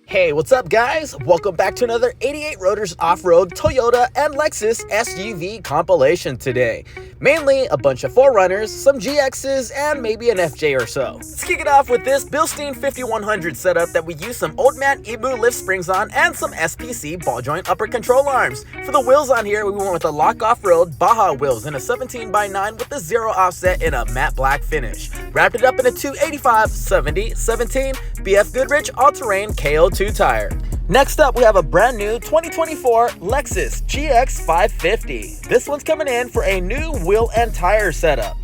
Hey, what's up guys? Welcome back to another 88 Rotors Off-Road Toyota and Lexus SUV compilation today. Mainly a bunch of 4Runners, some GXs, and maybe an FJ or so. Let's kick it off with this BILSTEIN 5100 setup that we used some old man EBU lift springs on and some SPC ball joint upper control arms. For the wheels on here, we went with the Lock Off-Road BAJA wheels in a 17x9 with the 0 offset in a matte black finish. Wrapped it up in a 285/70/17 BF Goodrich all-terrain KO2 tire. Next up, we have a brand new 2024 Lexus GX550. This one's coming in for a new wheel and tire setup.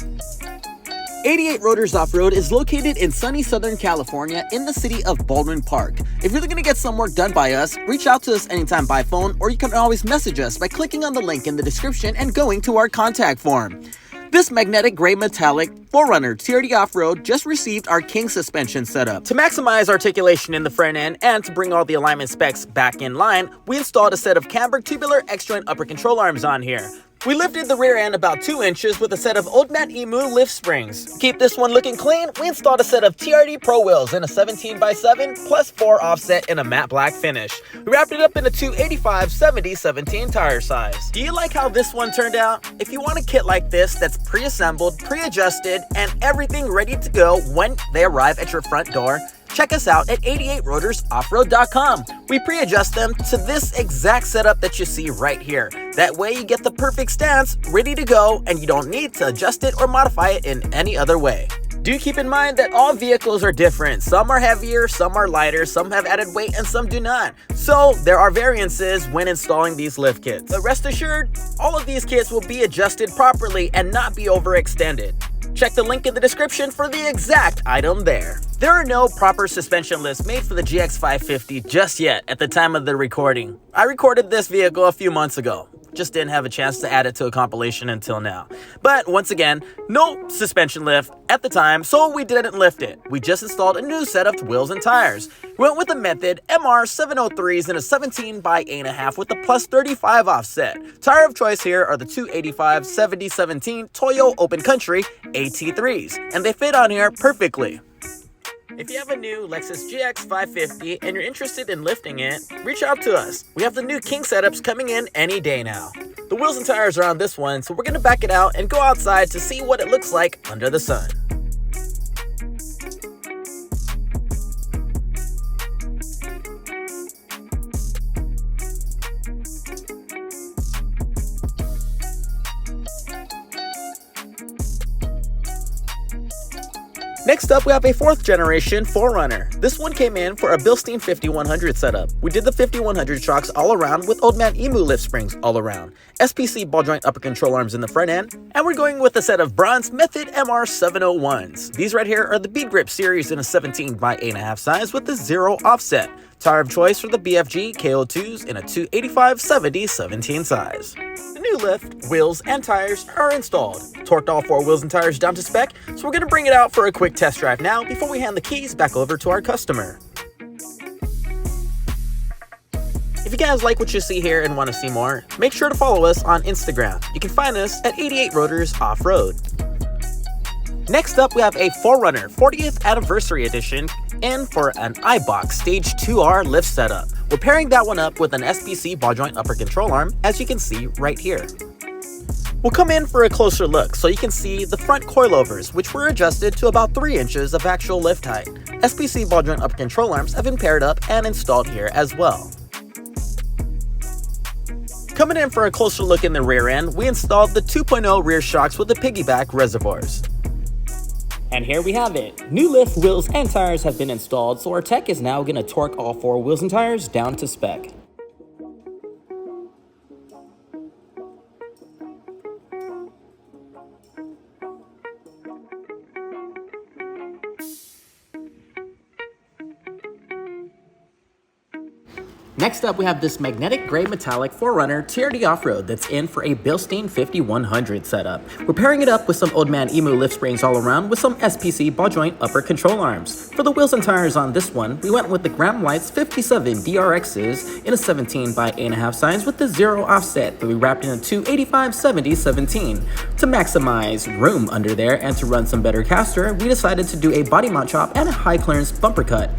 88 Rotors Off-Road is located in sunny Southern California in the city of Baldwin Park. If you're looking to get some work done by us, reach out to us anytime by phone, or you can always message us by clicking on the link in the description and going to our contact form. This magnetic gray metallic 4Runner Trd Off-Road just received our King suspension setup. To maximize articulation in the front end and to bring all the alignment specs back in line, we installed a set of CAMBURG tubular X-joint upper control arms on here. We lifted the rear end about 2 inches with a set of old man EMU lift springs. To keep this one looking clean, we installed a set of TRD Pro wheels in a 17x7 plus 4 offset in a matte black finish. We wrapped it up in a 285/70/17 tire size. Do you like how this one turned out? If you want a kit like this that's pre-assembled, pre-adjusted, and everything ready to go when they arrive at your front door, check us out at 88rotorsoffroad.com. We pre-adjust them to this exact setup that you see right here. That way you get the perfect stance ready to go and you don't need to adjust it or modify it in any other way. Do keep in mind that all vehicles are different. Some are heavier, some are lighter, some have added weight, and some do not. So there are variances when installing these lift kits. But rest assured, all of these kits will be adjusted properly and not be overextended. Check the link in the description for the exact item there. There are no proper suspension lifts made for the GX550 just yet at the time of the recording. I recorded this vehicle a few months ago. Just didn't have a chance to add it to a compilation until now. But once again, no suspension lift at the time, so we didn't lift it. We just installed a new set of wheels and tires. We went with the Method MR703s in a 17x8.5 with a plus 35 offset. Tire of choice here are the 285/70/17 Toyo Open Country AT3s, and they fit on here perfectly. If you have a new Lexus GX550 and you're interested in lifting it, reach out to us. We have the new King setups coming in any day now. The wheels and tires are on this one, so we're going to back it out and go outside to see what it looks like under the sun. Next up, we have a 4th generation 4Runner. This one came in for a BILSTEIN 5100 setup. We did the 5100 shocks all around with old man EMU lift springs all around, SPC ball joint upper control arms in the front end, and we're going with a set of bronze Method MR701s. These right here are the bead grip series in a 17x8.5 size with the 0 offset. Tire of choice for the BFG KO2s in a 285/70/17 size. The new lift, wheels, and tires are installed. Torqued all 4 wheels and tires down to spec, so we're going to bring it out for a quick test drive now before we hand the keys back over to our customer. If you guys like what you see here and want to see more, make sure to follow us on Instagram. You can find us at 88 Rotors Off-Road. Next up, we have a 4Runner 40th Anniversary Edition in for an EIBACH Stage 2R lift setup. We're pairing that one up with an SPC ball joint upper control arm, as you can see right here. We'll come in for a closer look so you can see the front coilovers, which were adjusted to about 3 inches of actual lift height. SPC ball joint upper control arms have been paired up and installed here as well. Coming in for a closer look in the rear end, we installed the 2.0 rear shocks with the piggyback reservoirs. And here we have it. New lift, wheels, and tires have been installed, so our tech is now going to torque all 4 wheels and tires down to spec. Next up, we have this magnetic gray metallic 4Runner Trd Off-Road that's in for a BILSTEIN 5100 setup. We're pairing it up with some old man EMU lift springs all around with some SPC ball joint upper control arms. For the wheels and tires on this one, we went with the Graham Lights 57 DRXs in a 17x8.5 size with the 0 offset that we wrapped in a 285/70/17. To maximize room under there and to run some better caster, we decided to do a body mount chop and a high clearance bumper cut.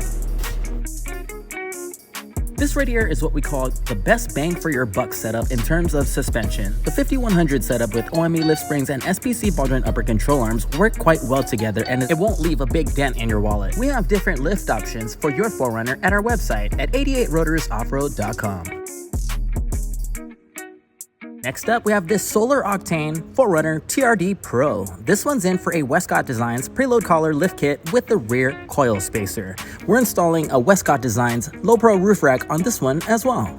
This right here is what we call the best bang for your buck setup in terms of suspension. The 5100 setup with OME lift springs and SPC ball joint upper control arms work quite well together, and it won't leave a big dent in your wallet. We have different lift options for your 4Runner at our website at 88rotorsoffroad.com. Next up, we have this Solar Octane 4Runner TRD Pro. This one's in for a WESTCOTT Designs preload collar lift kit with the rear coil spacer. We're installing a WESTCOTT Designs low pro roof rack on this one as well.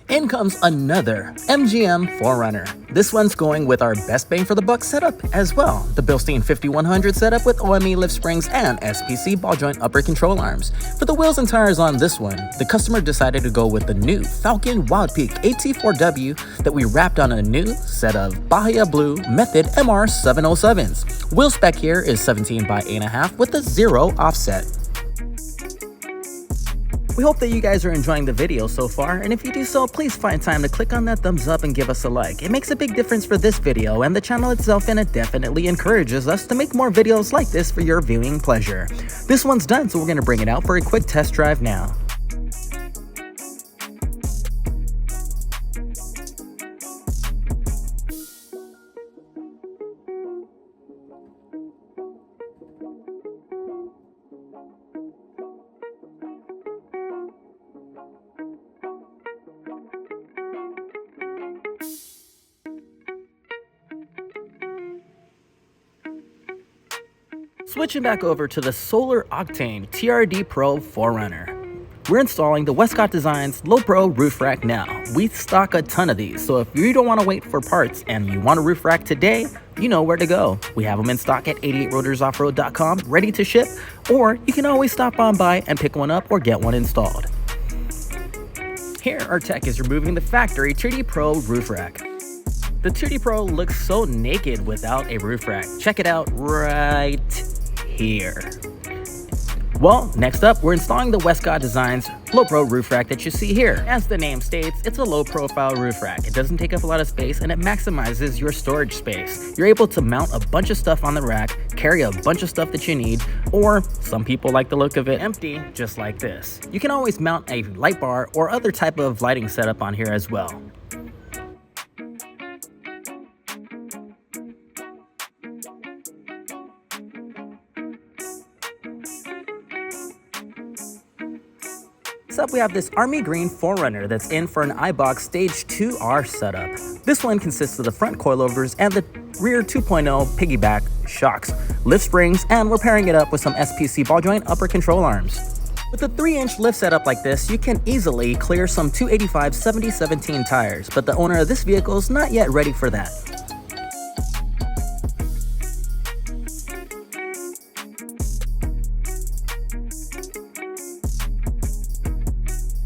In comes another MGM 4Runner. This one's going with our best bang for the buck setup as well. The BILSTEIN 5100 setup with OME lift springs and SPC ball joint upper control arms. For the wheels and tires on this one, the customer decided to go with the new Falcon Wildpeak AT4W that we wrapped on a new set of BAJA Blue Method MR 707s. Wheel spec here is 17 by 8.5 with a 0 offset. We hope that you guys are enjoying the video so far, and if you do so, please find time to click on that thumbs up and give us a like. It makes a big difference for this video and the channel itself, and it definitely encourages us to make more videos like this for your viewing pleasure. This one's done, so we're going to bring it out for a quick test drive now. Switching back over to the Solar Octane TRD Pro 4Runner. We're installing the WESTCOTT Designs Low Pro Roof Rack now. We stock a ton of these, so if you don't want to wait for parts and you want a roof rack today, you know where to go. We have them in stock at 88rotorsoffroad.com, ready to ship, or you can always stop on by and pick one up or get one installed. Here, our tech is removing the factory TRD Pro roof rack. The TRD Pro looks so naked without a roof rack. Check it out right here. Well, next up, we're installing the WESTCOTT Designs Low Pro roof rack that you see here. As the name states, it's a low profile roof rack. It doesn't take up a lot of space and it maximizes your storage space. You're able to mount a bunch of stuff on the rack, carry a bunch of stuff that you need, or some people like the look of it empty, just like this. You can always mount a light bar or other type of lighting setup on here as well. Next up, we have this Army Green 4Runner that's in for an EIBACH Stage 2R setup. This one consists of the front coilovers and the rear 2.0 piggyback shocks, lift springs, and we're pairing it up with some SPC ball joint upper control arms. With a 3-inch lift setup like this, you can easily clear some 285 7017 tires, but the owner of this vehicle is not yet ready for that.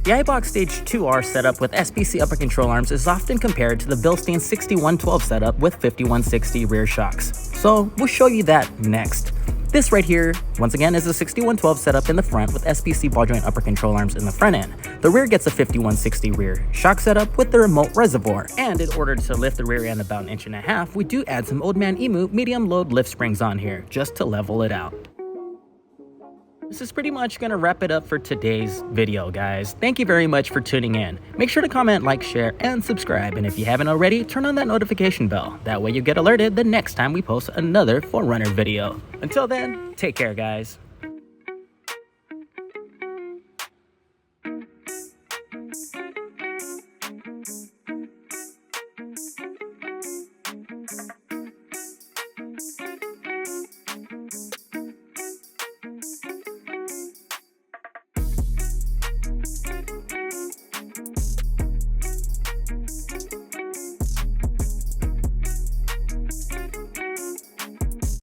The EIBACH Stage 2R setup with SPC upper control arms is often compared to the BILSTEIN 6112 setup with 5160 rear shocks. So we'll show you that next. This right here, once again, is a 6112 setup in the front with SPC ball joint upper control arms in the front end. The rear gets a 5160 rear shock setup with the remote reservoir. And in order to lift the rear end about 1.5 inches, we do add some Old Man Emu medium load lift springs on here, just to level it out. This is pretty much going to wrap it up for today's video, guys. Thank you very much for tuning in. Make sure to comment, like, share, and subscribe. And if you haven't already, turn on that notification bell. That way you get alerted the next time we post another 4Runner video. Until then, take care, guys.